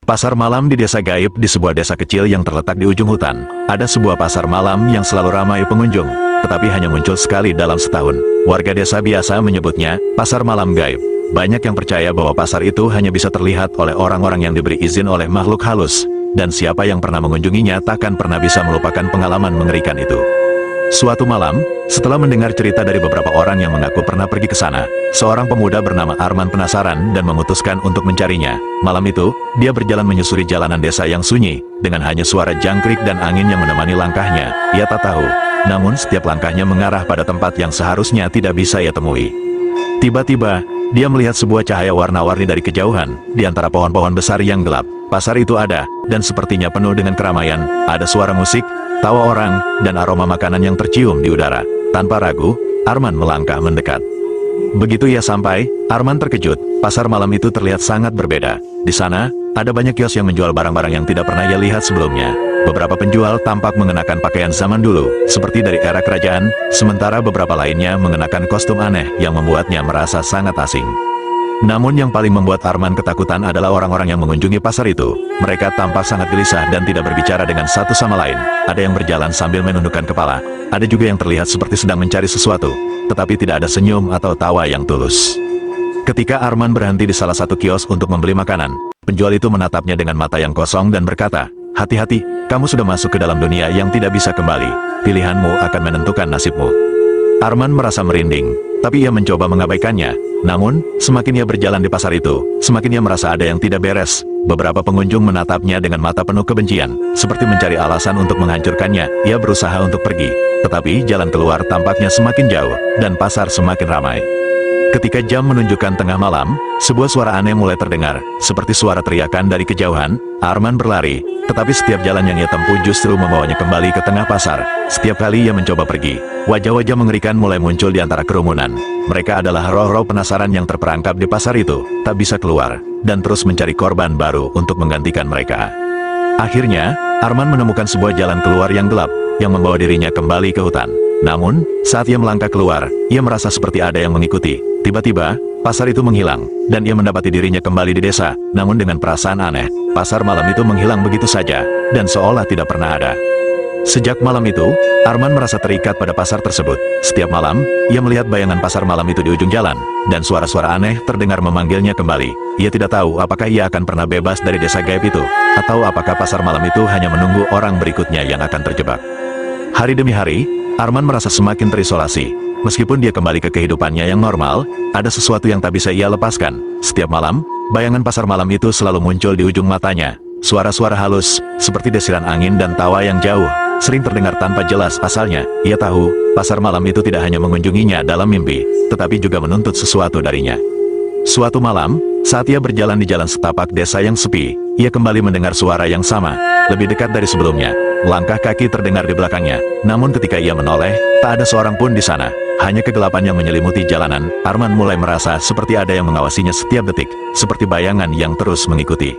Pasar malam di desa gaib di sebuah desa kecil yang terletak di ujung hutan. Ada sebuah pasar malam yang selalu ramai pengunjung, tetapi hanya muncul sekali dalam setahun. Warga desa biasa menyebutnya pasar malam gaib. Banyak yang percaya bahwa pasar itu hanya bisa terlihat oleh orang-orang yang diberi izin oleh makhluk halus, dan siapa yang pernah mengunjunginya takkan pernah bisa melupakan pengalaman mengerikan itu. Suatu malam, setelah mendengar cerita dari beberapa orang yang mengaku pernah pergi ke sana, seorang pemuda bernama Arman penasaran dan memutuskan untuk mencarinya. Malam itu, dia berjalan menyusuri jalanan desa yang sunyi, dengan hanya suara jangkrik dan angin yang menemani langkahnya. Ia tak tahu, namun setiap langkahnya mengarah pada tempat yang seharusnya tidak bisa ia temui. Tiba-tiba, dia melihat sebuah cahaya warna-warni dari kejauhan, di antara pohon-pohon besar yang gelap. Pasar itu ada, dan sepertinya penuh dengan keramaian. Ada suara musik, tawa orang, dan aroma makanan yang tercium di udara. Tanpa ragu, Arman melangkah mendekat. Begitu ia sampai, Arman terkejut. Pasar malam itu terlihat sangat berbeda. Di sana, ada banyak kios yang menjual barang-barang yang tidak pernah ia lihat sebelumnya. Beberapa penjual tampak mengenakan pakaian zaman dulu, seperti dari era kerajaan, sementara beberapa lainnya mengenakan kostum aneh yang membuatnya merasa sangat asing. Namun yang paling membuat Arman ketakutan adalah orang-orang yang mengunjungi pasar itu. Mereka tampak sangat gelisah dan tidak berbicara dengan satu sama lain. Ada yang berjalan sambil menundukkan kepala. Ada juga yang terlihat seperti sedang mencari sesuatu, tetapi tidak ada senyum atau tawa yang tulus. Ketika Arman berhenti di salah satu kios untuk membeli makanan, penjual itu menatapnya dengan mata yang kosong dan berkata, "Hati-hati, kamu sudah masuk ke dalam dunia yang tidak bisa kembali. Pilihanmu akan menentukan nasibmu." Arman merasa merinding, tapi ia mencoba mengabaikannya. Namun, semakin ia berjalan di pasar itu, semakin ia merasa ada yang tidak beres. Beberapa pengunjung menatapnya dengan mata penuh kebencian, seperti mencari alasan untuk menghancurkannya. Ia berusaha untuk pergi, tetapi jalan keluar tampaknya semakin jauh, dan pasar semakin ramai. Ketika jam menunjukkan tengah malam, sebuah suara aneh mulai terdengar, seperti suara teriakan dari kejauhan. Arman berlari, tetapi setiap jalan yang ia tempuh justru membawanya kembali ke tengah pasar. Setiap kali ia mencoba pergi, wajah-wajah mengerikan mulai muncul di antara kerumunan. Mereka adalah roh-roh penasaran yang terperangkap di pasar itu, tak bisa keluar, dan terus mencari korban baru untuk menggantikan mereka. Akhirnya, Arman menemukan sebuah jalan keluar yang gelap, yang membawa dirinya kembali ke hutan. Namun, saat ia melangkah keluar, ia merasa seperti ada yang mengikuti. Tiba-tiba, pasar itu menghilang, dan ia mendapati dirinya kembali di desa. Namun dengan perasaan aneh, pasar malam itu menghilang begitu saja, dan seolah tidak pernah ada. Sejak malam itu, Arman merasa terikat pada pasar tersebut. Setiap malam, ia melihat bayangan pasar malam itu di ujung jalan, dan suara-suara aneh terdengar memanggilnya kembali. Ia tidak tahu apakah ia akan pernah bebas dari desa gaib itu, atau apakah pasar malam itu hanya menunggu orang berikutnya yang akan terjebak. Hari demi hari, Arman merasa semakin terisolasi. Meskipun dia kembali ke kehidupannya yang normal, ada sesuatu yang tak bisa ia lepaskan. Setiap malam, bayangan pasar malam itu selalu muncul di ujung matanya. Suara-suara halus, seperti desiran angin dan tawa yang jauh, sering terdengar tanpa jelas asalnya. Ia tahu, pasar malam itu tidak hanya mengunjunginya dalam mimpi, tetapi juga menuntut sesuatu darinya. Suatu malam, saat ia berjalan di jalan setapak desa yang sepi, ia kembali mendengar suara yang sama, lebih dekat dari sebelumnya. Langkah kaki terdengar di belakangnya, namun ketika ia menoleh, tak ada seorang pun di sana. Hanya kegelapan yang menyelimuti jalanan. Arman mulai merasa seperti ada yang mengawasinya setiap detik, seperti bayangan yang terus mengikuti.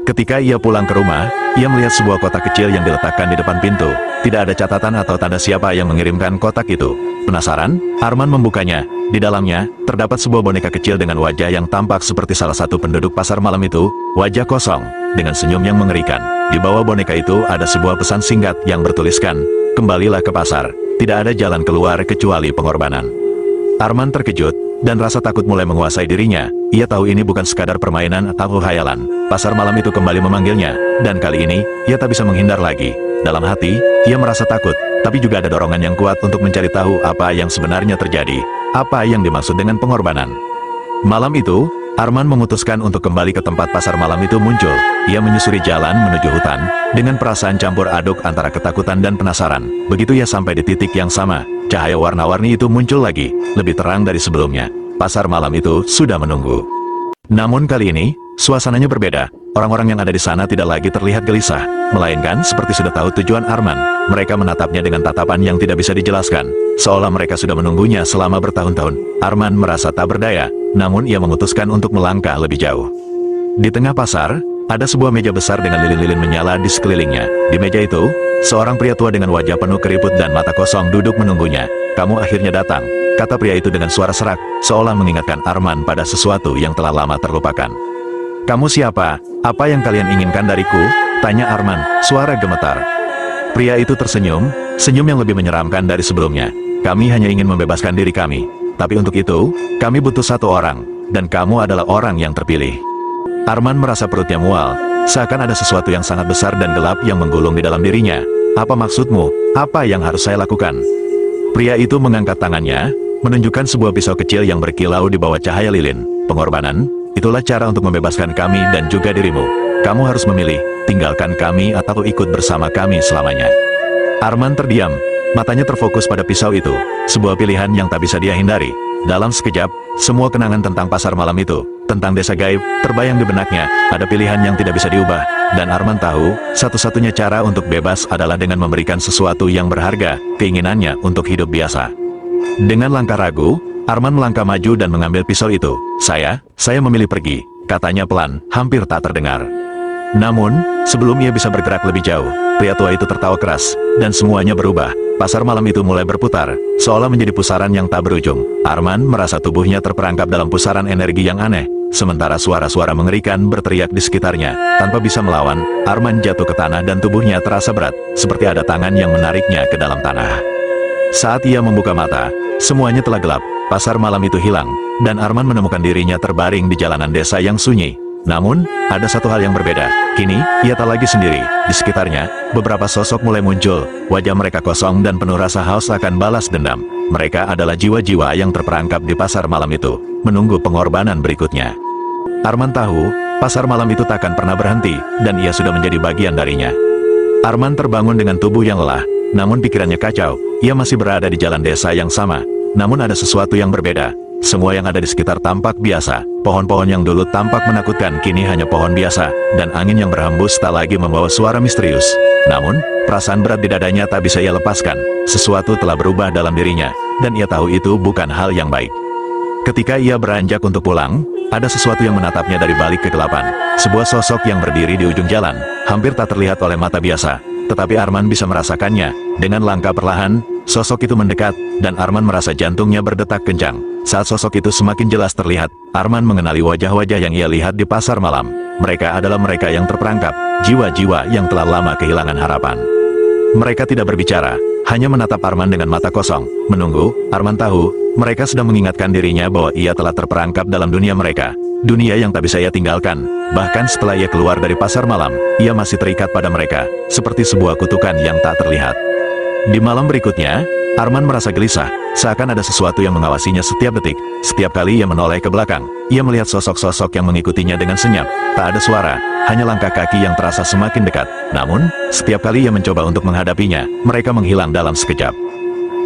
Ketika ia pulang ke rumah, ia melihat sebuah kotak kecil yang diletakkan di depan pintu. Tidak ada catatan atau tanda siapa yang mengirimkan kotak itu. Penasaran, Arman membukanya. Di dalamnya, terdapat sebuah boneka kecil dengan wajah yang tampak seperti salah satu penduduk pasar malam itu. Wajah kosong, dengan senyum yang mengerikan. Di bawah boneka itu ada sebuah pesan singkat yang bertuliskan, "Kembalilah ke pasar. Tidak ada jalan keluar kecuali pengorbanan." Arman terkejut, dan rasa takut mulai menguasai dirinya. Ia tahu ini bukan sekadar permainan atau khayalan. Pasar malam itu kembali memanggilnya, dan kali ini, ia tak bisa menghindar lagi. Dalam hati, ia merasa takut, tapi juga ada dorongan yang kuat untuk mencari tahu apa yang sebenarnya terjadi, apa yang dimaksud dengan pengorbanan. Malam itu, Arman memutuskan untuk kembali ke tempat pasar malam itu muncul. Ia menyusuri jalan menuju hutan, dengan perasaan campur aduk antara ketakutan dan penasaran. Begitu ia sampai di titik yang sama, cahaya warna-warni itu muncul lagi, lebih terang dari sebelumnya. Pasar malam itu sudah menunggu. Namun kali ini, suasananya berbeda. Orang-orang yang ada di sana tidak lagi terlihat gelisah, melainkan seperti sudah tahu tujuan Arman. Mereka menatapnya dengan tatapan yang tidak bisa dijelaskan, seolah mereka sudah menunggunya selama bertahun-tahun. Arman merasa tak berdaya, namun ia memutuskan untuk melangkah lebih jauh. Di tengah pasar, ada sebuah meja besar dengan lilin-lilin menyala di sekelilingnya. Di meja itu, seorang pria tua dengan wajah penuh keriput dan mata kosong duduk menunggunya. "Kamu akhirnya datang," kata pria itu dengan suara serak, seolah mengingatkan Arman pada sesuatu yang telah lama terlupakan. Kamu siapa? Apa yang kalian inginkan dariku? Tanya Arman, suara gemetar. Pria itu tersenyum, senyum yang lebih menyeramkan dari sebelumnya. Kami hanya ingin membebaskan diri kami. Tapi untuk itu, kami butuh satu orang, dan kamu adalah orang yang terpilih. Arman merasa perutnya mual, seakan ada sesuatu yang sangat besar dan gelap yang menggulung di dalam dirinya. Apa maksudmu? Apa yang harus saya lakukan? Pria itu mengangkat tangannya, menunjukkan sebuah pisau kecil yang berkilau di bawah cahaya lilin. Pengorbanan, itulah cara untuk membebaskan kami dan juga dirimu. Kamu harus memilih, tinggalkan kami atau ikut bersama kami selamanya. Arman terdiam, matanya terfokus pada pisau itu, sebuah pilihan yang tak bisa dia hindari. Dalam sekejap, semua kenangan tentang pasar malam itu, tentang desa gaib, terbayang di benaknya. Ada pilihan yang tidak bisa diubah, dan Arman tahu, satu-satunya cara untuk bebas adalah dengan memberikan sesuatu yang berharga, keinginannya untuk hidup biasa. Dengan langkah ragu, Arman melangkah maju dan mengambil pisau itu. Saya memilih pergi, katanya pelan, hampir tak terdengar. Namun, sebelum ia bisa bergerak lebih jauh, pria tua itu tertawa keras, dan semuanya berubah. Pasar malam itu mulai berputar, seolah menjadi pusaran yang tak berujung. Arman merasa tubuhnya terperangkap dalam pusaran energi yang aneh, sementara suara-suara mengerikan berteriak di sekitarnya. Tanpa bisa melawan, Arman jatuh ke tanah dan tubuhnya terasa berat, seperti ada tangan yang menariknya ke dalam tanah. Saat ia membuka mata, semuanya telah gelap, pasar malam itu hilang, dan Arman menemukan dirinya terbaring di jalanan desa yang sunyi. Namun, ada satu hal yang berbeda. Kini, ia tak lagi sendiri. Di sekitarnya, beberapa sosok mulai muncul. Wajah mereka kosong dan penuh rasa haus akan balas dendam. Mereka adalah jiwa-jiwa yang terperangkap di pasar malam itu, menunggu pengorbanan berikutnya. Arman tahu, pasar malam itu takkan pernah berhenti, dan ia sudah menjadi bagian darinya. Arman terbangun dengan tubuh yang lelah, namun pikirannya kacau. Ia masih berada di jalan desa yang sama, namun ada sesuatu yang berbeda. Semua yang ada di sekitar tampak biasa. Pohon-pohon yang dulu tampak menakutkan kini hanya pohon biasa, dan angin yang berhembus tak lagi membawa suara misterius. Namun, perasaan berat di dadanya tak bisa ia lepaskan. Sesuatu telah berubah dalam dirinya, dan ia tahu itu bukan hal yang baik. Ketika ia beranjak untuk pulang, ada sesuatu yang menatapnya dari balik kegelapan. Sebuah sosok yang berdiri di ujung jalan, hampir tak terlihat oleh mata biasa. Tetapi Arman bisa merasakannya. Dengan langkah perlahan, sosok itu mendekat, dan Arman merasa jantungnya berdetak kencang. Saat sosok itu semakin jelas terlihat, Arman mengenali wajah-wajah yang ia lihat di pasar malam. Mereka adalah mereka yang terperangkap, jiwa-jiwa yang telah lama kehilangan harapan. Mereka tidak berbicara, hanya menatap Arman dengan mata kosong. Menunggu, Arman tahu, mereka sedang mengingatkan dirinya bahwa ia telah terperangkap dalam dunia mereka. Dunia yang tak bisa ia tinggalkan. Bahkan setelah ia keluar dari pasar malam, ia masih terikat pada mereka, seperti sebuah kutukan yang tak terlihat. Di malam berikutnya, Arman merasa gelisah, seakan ada sesuatu yang mengawasinya setiap detik. Setiap kali ia menoleh ke belakang, ia melihat sosok-sosok yang mengikutinya dengan senyap. Tak ada suara, hanya langkah kaki yang terasa semakin dekat. Namun, setiap kali ia mencoba untuk menghadapinya, mereka menghilang dalam sekejap.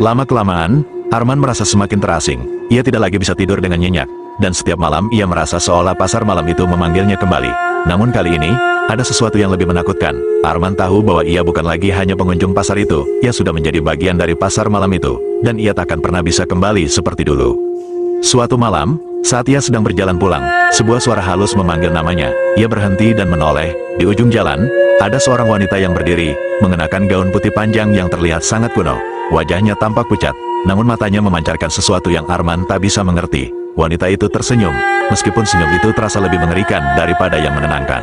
Lama-kelamaan, Arman merasa semakin terasing. Ia tidak lagi bisa tidur dengan nyenyak, dan setiap malam ia merasa seolah pasar malam itu memanggilnya kembali. Namun kali ini, ada sesuatu yang lebih menakutkan. Arman tahu bahwa ia bukan lagi hanya pengunjung pasar itu, ia sudah menjadi bagian dari pasar malam itu, dan ia takkan pernah bisa kembali seperti dulu. Suatu malam, saat ia sedang berjalan pulang, sebuah suara halus memanggil namanya. Ia berhenti dan menoleh. Di ujung jalan, ada seorang wanita yang berdiri, mengenakan gaun putih panjang yang terlihat sangat kuno. Wajahnya tampak pucat, namun matanya memancarkan sesuatu yang Arman tak bisa mengerti. Wanita itu tersenyum, meskipun senyum itu terasa lebih mengerikan daripada yang menenangkan.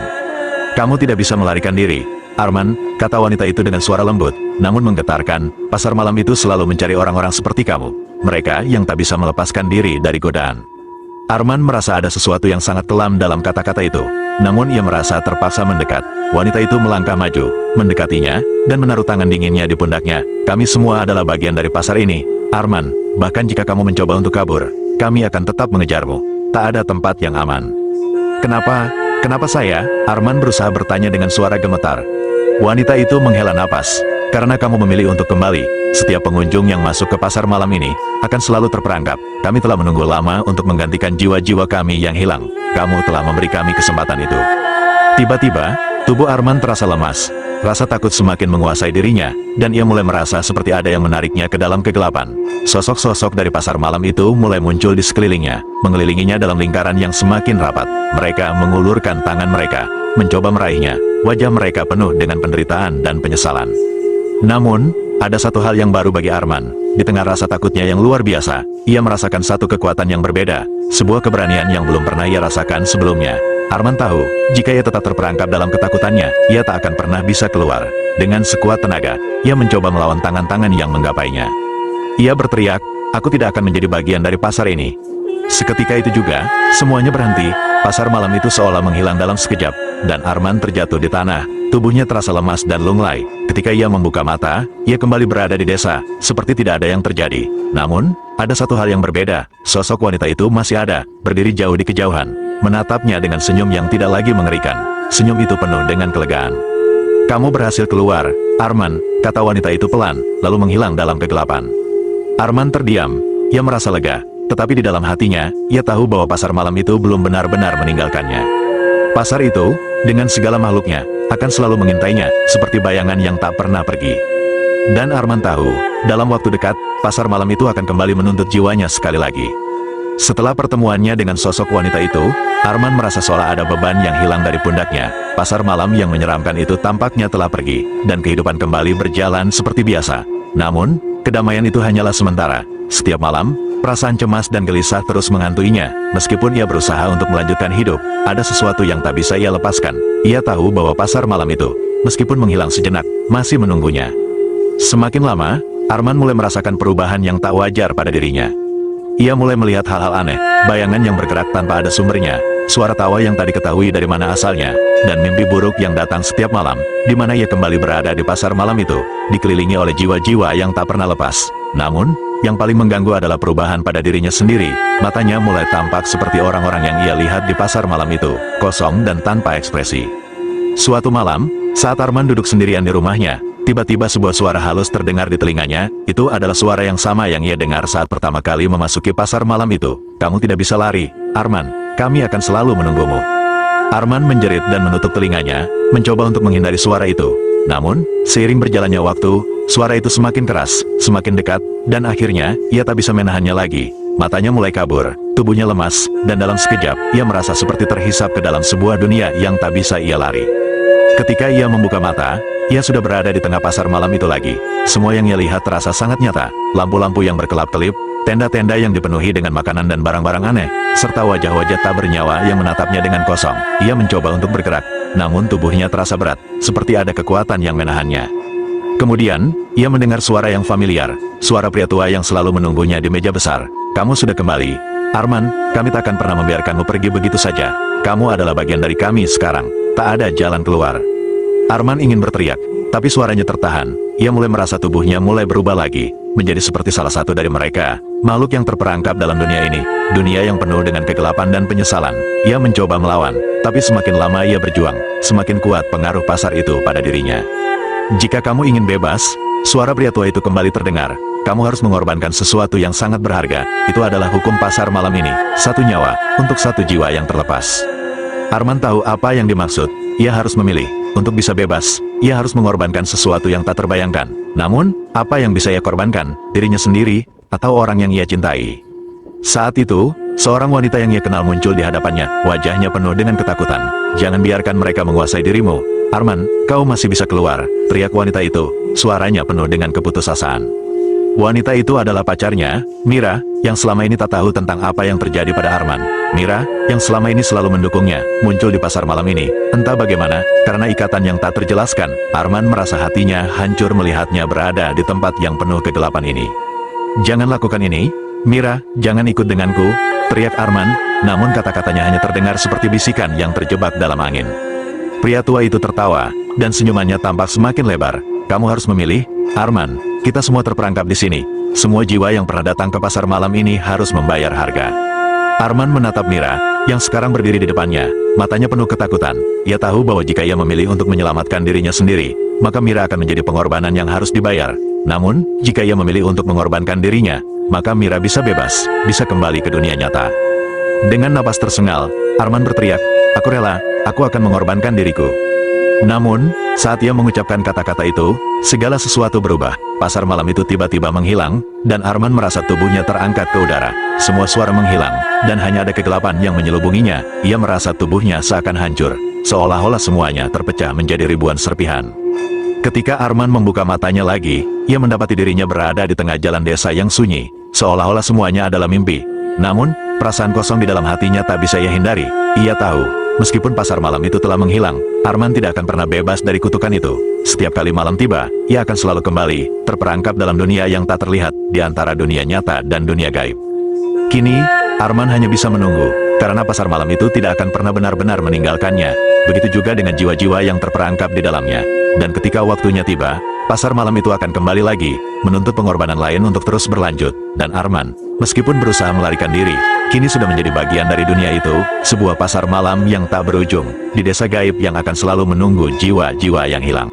Kamu tidak bisa melarikan diri, Arman, kata wanita itu dengan suara lembut, namun menggetarkan. Pasar malam itu selalu mencari orang-orang seperti kamu. Mereka yang tak bisa melepaskan diri dari godaan. Arman merasa ada sesuatu yang sangat kelam dalam kata-kata itu. Namun ia merasa terpaksa mendekat. Wanita itu melangkah maju, mendekatinya, dan menaruh tangan dinginnya di pundaknya. Kami semua adalah bagian dari pasar ini, Arman. Bahkan jika kamu mencoba untuk kabur, kami akan tetap mengejarmu. Tak ada tempat yang aman. Kenapa saya? Arman berusaha bertanya dengan suara gemetar. Wanita itu menghela napas. Karena kamu memilih untuk kembali, setiap pengunjung yang masuk ke pasar malam ini akan selalu terperangkap. Kami telah menunggu lama untuk menggantikan jiwa-jiwa kami yang hilang. Kamu telah memberi kami kesempatan itu. Tiba-tiba, tubuh Arman terasa lemas. Rasa takut semakin menguasai dirinya, dan ia mulai merasa seperti ada yang menariknya ke dalam kegelapan. Sosok-sosok dari pasar malam itu mulai muncul di sekelilingnya, mengelilinginya dalam lingkaran yang semakin rapat. Mereka mengulurkan tangan mereka, mencoba meraihnya. Wajah mereka penuh dengan penderitaan dan penyesalan. Namun, ada satu hal yang baru bagi Arman. Di tengah rasa takutnya yang luar biasa, ia merasakan satu kekuatan yang berbeda, sebuah keberanian yang belum pernah ia rasakan sebelumnya. Arman tahu, jika ia tetap terperangkap dalam ketakutannya, ia tak akan pernah bisa keluar. Dengan sekuat tenaga, ia mencoba melawan tangan-tangan yang menggapainya. Ia berteriak, "Aku tidak akan menjadi bagian dari pasar ini." Seketika itu juga, semuanya berhenti. Pasar malam itu seolah menghilang dalam sekejap, dan Arman terjatuh di tanah. Tubuhnya terasa lemas dan lunglai. Ketika ia membuka mata, ia kembali berada di desa, seperti tidak ada yang terjadi. Namun, ada satu hal yang berbeda. Sosok wanita itu masih ada, berdiri jauh di kejauhan, menatapnya dengan senyum yang tidak lagi mengerikan. Senyum itu penuh dengan kelegaan. "Kamu berhasil keluar, Arman," kata wanita itu pelan, lalu menghilang dalam kegelapan. Arman terdiam. Ia merasa lega, tetapi di dalam hatinya, ia tahu bahwa pasar malam itu belum benar-benar meninggalkannya. Pasar itu, dengan segala makhluknya, akan selalu mengintainya, seperti bayangan yang tak pernah pergi. Dan Arman tahu, dalam waktu dekat, pasar malam itu akan kembali menuntut jiwanya sekali lagi. Setelah pertemuannya dengan sosok wanita itu, Arman merasa seolah ada beban yang hilang dari pundaknya. Pasar malam yang menyeramkan itu tampaknya telah pergi, dan kehidupan kembali berjalan seperti biasa. Namun, kedamaian itu hanyalah sementara. Setiap malam, perasaan cemas dan gelisah terus menghantuinya. Meskipun ia berusaha untuk melanjutkan hidup, ada sesuatu yang tak bisa ia lepaskan. Ia tahu bahwa pasar malam itu, meskipun menghilang sejenak, masih menunggunya. Semakin lama, Arman mulai merasakan perubahan yang tak wajar pada dirinya. Ia mulai melihat hal-hal aneh, bayangan yang bergerak tanpa ada sumbernya, suara tawa yang tak diketahui dari mana asalnya, dan mimpi buruk yang datang setiap malam, di mana ia kembali berada di pasar malam itu, dikelilingi oleh jiwa-jiwa yang tak pernah lepas. Namun, yang paling mengganggu adalah perubahan pada dirinya sendiri. Matanya mulai tampak seperti orang-orang yang ia lihat di pasar malam itu, kosong dan tanpa ekspresi. Suatu malam, saat Arman duduk sendirian di rumahnya, tiba-tiba sebuah suara halus terdengar di telinganya. Itu adalah suara yang sama yang ia dengar saat pertama kali memasuki pasar malam itu. "Kamu tidak bisa lari, Arman. Kami akan selalu menunggumu." Arman menjerit dan menutup telinganya, mencoba untuk menghindari suara itu. Namun, seiring berjalannya waktu, suara itu semakin keras, semakin dekat, dan akhirnya, ia tak bisa menahannya lagi. Matanya mulai kabur, tubuhnya lemas, dan dalam sekejap, ia merasa seperti terhisap ke dalam sebuah dunia yang tak bisa ia lari. Ketika ia membuka mata, ia sudah berada di tengah pasar malam itu lagi. Semua yang ia lihat terasa sangat nyata, lampu-lampu yang berkelap-kelip, tenda-tenda yang dipenuhi dengan makanan dan barang-barang aneh, serta wajah-wajah tak bernyawa yang menatapnya dengan kosong. Ia mencoba untuk bergerak, namun tubuhnya terasa berat, seperti ada kekuatan yang menahannya. Kemudian, ia mendengar suara yang familiar, suara pria tua yang selalu menunggunya di meja besar. "Kamu sudah kembali, Arman, kami tak akan pernah membiarkanmu pergi begitu saja. Kamu adalah bagian dari kami sekarang, tak ada jalan keluar." Arman ingin berteriak, tapi suaranya tertahan. Ia mulai merasa tubuhnya mulai berubah lagi, menjadi seperti salah satu dari mereka, makhluk yang terperangkap dalam dunia ini, dunia yang penuh dengan kegelapan dan penyesalan. Ia mencoba melawan, tapi semakin lama ia berjuang, semakin kuat pengaruh pasar itu pada dirinya. "Jika kamu ingin bebas," suara pria tua itu kembali terdengar, "kamu harus mengorbankan sesuatu yang sangat berharga. Itu adalah hukum pasar malam ini, satu nyawa, untuk satu jiwa yang terlepas." Arman tahu apa yang dimaksud. Ia harus memilih. Untuk bisa bebas, ia harus mengorbankan sesuatu yang tak terbayangkan. Namun, apa yang bisa ia korbankan? Dirinya sendiri, atau orang yang ia cintai? Saat itu, seorang wanita yang ia kenal muncul di hadapannya, wajahnya penuh dengan ketakutan. "Jangan biarkan mereka menguasai dirimu. Arman, kau masih bisa keluar," teriak wanita itu, suaranya penuh dengan keputusasaan. Wanita itu adalah pacarnya, Mira, yang selama ini tak tahu tentang apa yang terjadi pada Arman. Mira, yang selama ini selalu mendukungnya, muncul di pasar malam ini. Entah bagaimana, karena ikatan yang tak terjelaskan, Arman merasa hatinya hancur melihatnya berada di tempat yang penuh kegelapan ini. "Jangan lakukan ini, Mira, jangan ikut denganku," teriak Arman, namun kata-katanya hanya terdengar seperti bisikan yang terjebak dalam angin. Pria tua itu tertawa, dan senyumannya tampak semakin lebar. "Kamu harus memilih, Arman. Kita semua terperangkap di sini. Semua jiwa yang pernah datang ke pasar malam ini harus membayar harga." Arman menatap Mira, yang sekarang berdiri di depannya, matanya penuh ketakutan. Ia tahu bahwa jika ia memilih untuk menyelamatkan dirinya sendiri, maka Mira akan menjadi pengorbanan yang harus dibayar. Namun, jika ia memilih untuk mengorbankan dirinya, maka Mira bisa bebas, bisa kembali ke dunia nyata. Dengan napas tersengal, Arman berteriak, "Aku rela, aku akan mengorbankan diriku." Namun, saat ia mengucapkan kata-kata itu, segala sesuatu berubah. Pasar malam itu tiba-tiba menghilang, dan Arman merasa tubuhnya terangkat ke udara. Semua suara menghilang, dan hanya ada kegelapan yang menyelubunginya. Ia merasa tubuhnya seakan hancur, seolah-olah semuanya terpecah menjadi ribuan serpihan. Ketika Arman membuka matanya lagi, ia mendapati dirinya berada di tengah jalan desa yang sunyi, seolah-olah semuanya adalah mimpi. Namun, Perasaan kosong di dalam hatinya tak bisa ia hindari. Ia tahu, meskipun pasar malam itu telah menghilang, Arman tidak akan pernah bebas dari kutukan itu. Setiap kali malam tiba, ia akan selalu kembali, terperangkap dalam dunia yang tak terlihat, di antara dunia nyata dan dunia gaib. Kini, Arman hanya bisa menunggu, karena pasar malam itu tidak akan pernah benar-benar meninggalkannya. Begitu juga dengan jiwa-jiwa yang terperangkap di dalamnya. Dan ketika waktunya tiba, pasar malam itu akan kembali lagi, menuntut pengorbanan lain untuk terus berlanjut. Dan Arman, meskipun berusaha melarikan diri, kini sudah menjadi bagian dari dunia itu, sebuah pasar malam yang tak berujung, di desa gaib yang akan selalu menunggu jiwa-jiwa yang hilang.